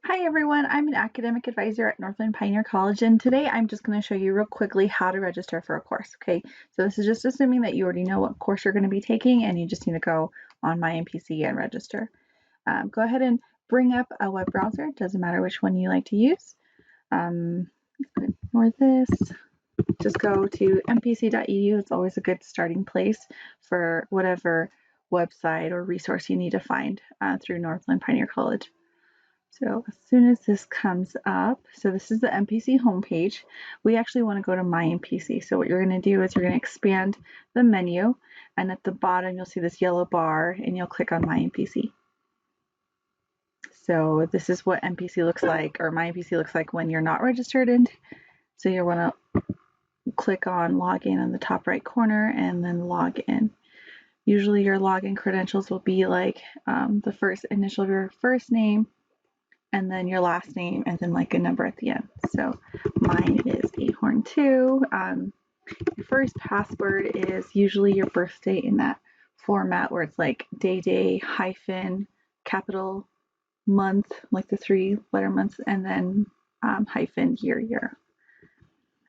Hi everyone, I'm an academic advisor at Northland Pioneer College, and today I'm just going to show you real quickly how to register for a course. Okay, so this is just assuming that you already know what course you're going to be taking and you just need to go on my NPC and register. Go ahead and bring up a web browser, doesn't matter which one you like to use. Ignore this. Just go to npc.edu. It's always a good starting place for whatever website or resource you need to find through Northland Pioneer College. So as soon as this comes up, so this is the NPC homepage, we actually want to go to My NPC. So what you're going to do is you're going to expand the menu, and at the bottom you'll see this yellow bar, and you'll click on My NPC. So this is what NPC looks like, or My NPC looks like when you're not registered in. So you want to click on Login in the top right corner, and then Log in. Usually your login credentials will be like the first initial of your first name, and then your last name, and then like a number at the end. So mine is Ahorn2. Your first password is usually your birth date in that format where it's like day, hyphen, capital, month, like the 3-letter months, and then hyphen, year.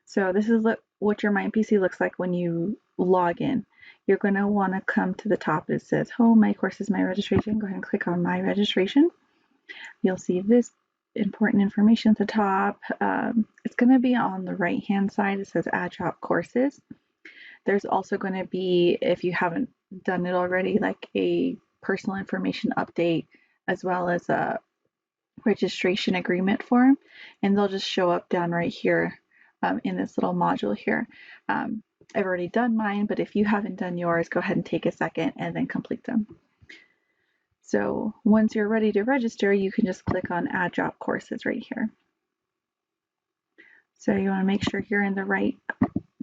So this is what your MyNPC looks like when you log in. You're going to want to come to the top. It says Home, My Courses, My Registration. Go ahead and click on My Registration. You'll see this important information at the top. It's going to be on the right hand side. It says Add Drop Courses. There's also going to be, if you haven't done it already, like a personal information update as well as a registration agreement form, and they'll just show up down right here in this little module here. I've already done mine, but if you haven't done yours, go ahead and take a second and then complete them. So once you're ready to register, you can just click on Add Drop Courses right here. So you want to make sure you're in the right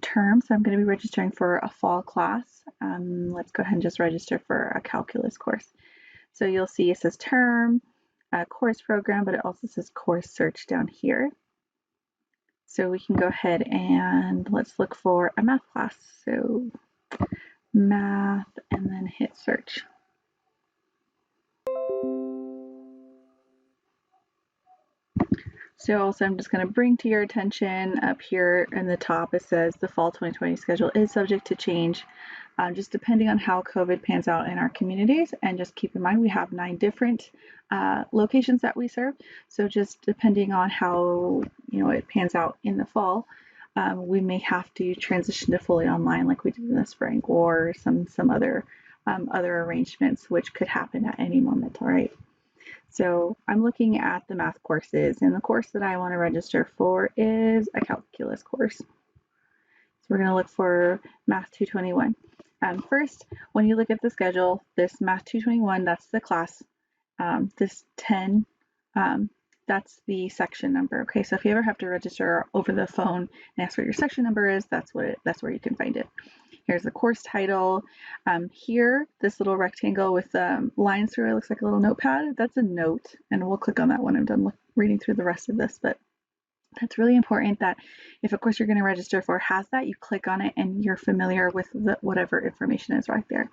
term. So I'm going to be registering for a fall class. Let's go ahead and just register for a calculus course. So you'll see it says term, course program, but it also says course search down here. So we can go ahead and let's look for a math class. So math, and then hit search. So also I'm just going to bring to your attention up here in the top, it says the fall 2020 schedule is subject to change, just depending on how COVID pans out in our communities. And just keep in mind, we have 9 different locations that we serve. So just depending on how it pans out in the fall, we may have to transition to fully online like we did in the spring, or some other arrangements, which could happen at any moment. All right. So I'm looking at the math courses, and the course that I want to register for is a calculus course. So we're going to look for Math 221. First, when you look at the schedule, this Math 221, that's the class. This 10, that's the section number. Okay, so if you ever have to register over the phone and ask what your section number is, that's where you can find it. Here's the course title. Here, this little rectangle with lines through it looks like a little notepad. That's a note, and we'll click on that when I'm done reading through the rest of this. But that's really important that if a course you're going to register for has that, you click on it and you're familiar with whatever information is right there.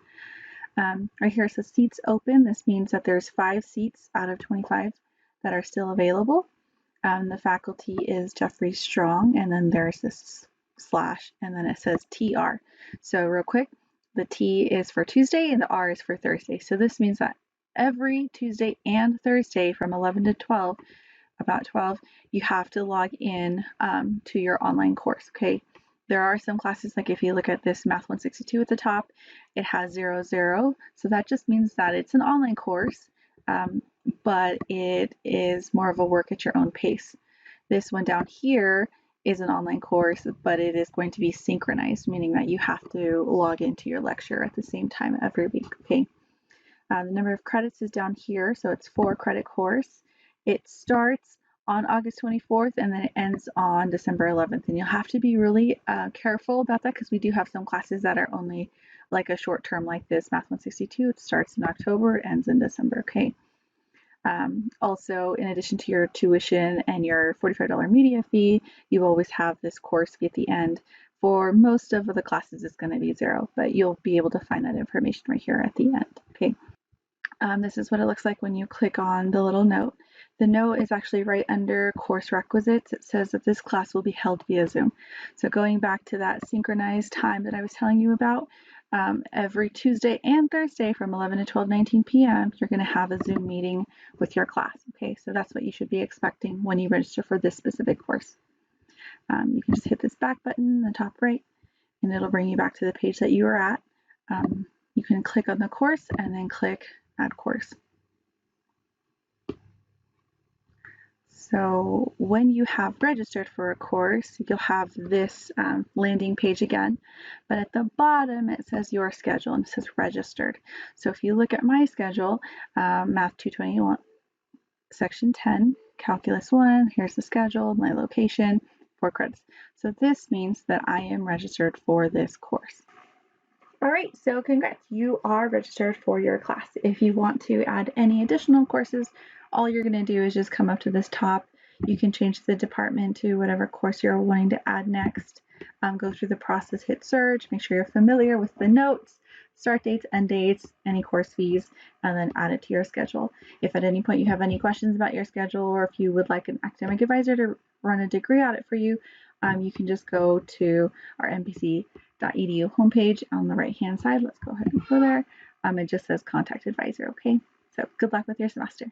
Right here it says seats open. This means that there's 5 seats out of 25 that are still available. The faculty is Jeffrey Strong, and then there's this slash, and then it says TR. So real quick, the T is for Tuesday and the R is for Thursday. So this means that every Tuesday and Thursday from 11 to 12, about 12, you have to log in to your online course. Okay. There are some classes, like if you look at this Math 162 at the top, it has 00. So that just means that it's an online course, but it is more of a work at your own pace. This one down here is an online course, but it is going to be synchronized, meaning that you have to log into your lecture at the same time every week. Okay. The number of credits is down here, so it's 4-credit course. It starts on August 24th and then it ends on December 11th. And you'll have to be really careful about that because we do have some classes that are only like a short term like this Math 162. It starts in October, ends in December. Okay. Also, in addition to your tuition and your $45 media fee, you always have this course fee at the end. For most of the classes, it's going to be 0, but you'll be able to find that information right here at the end. Okay. This is what it looks like when you click on the little note. The note is actually right under course requisites. It says that this class will be held via Zoom. So going back to that synchronized time that I was telling you about, every Tuesday and Thursday from 11 to 12:19 p.m., you're going to have a Zoom meeting with your class. Okay, so that's what you should be expecting when you register for this specific course. You can just hit this back button in the top right, and it'll bring you back to the page that you were at. You can click on the course and then click Add Course. So when you have registered for a course, you'll have this landing page again, but at the bottom it says your schedule and it says registered. So if you look at my schedule, Math 221, Section 10, Calculus 1, here's the schedule, my location, 4 credits. So this means that I am registered for this course. All right, so congrats, you are registered for your class. If you want to add any additional courses, all you're going to do is just come up to this top. You can change the department to whatever course you're wanting to add next. Go through the process, hit search, make sure you're familiar with the notes, start dates, end dates, any course fees, and then add it to your schedule. If at any point you have any questions about your schedule, or if you would like an academic advisor to run a degree audit for you, you can just go to our npc.edu homepage on the right hand side. Let's go ahead and go there. It just says contact advisor. Okay, so good luck with your semester.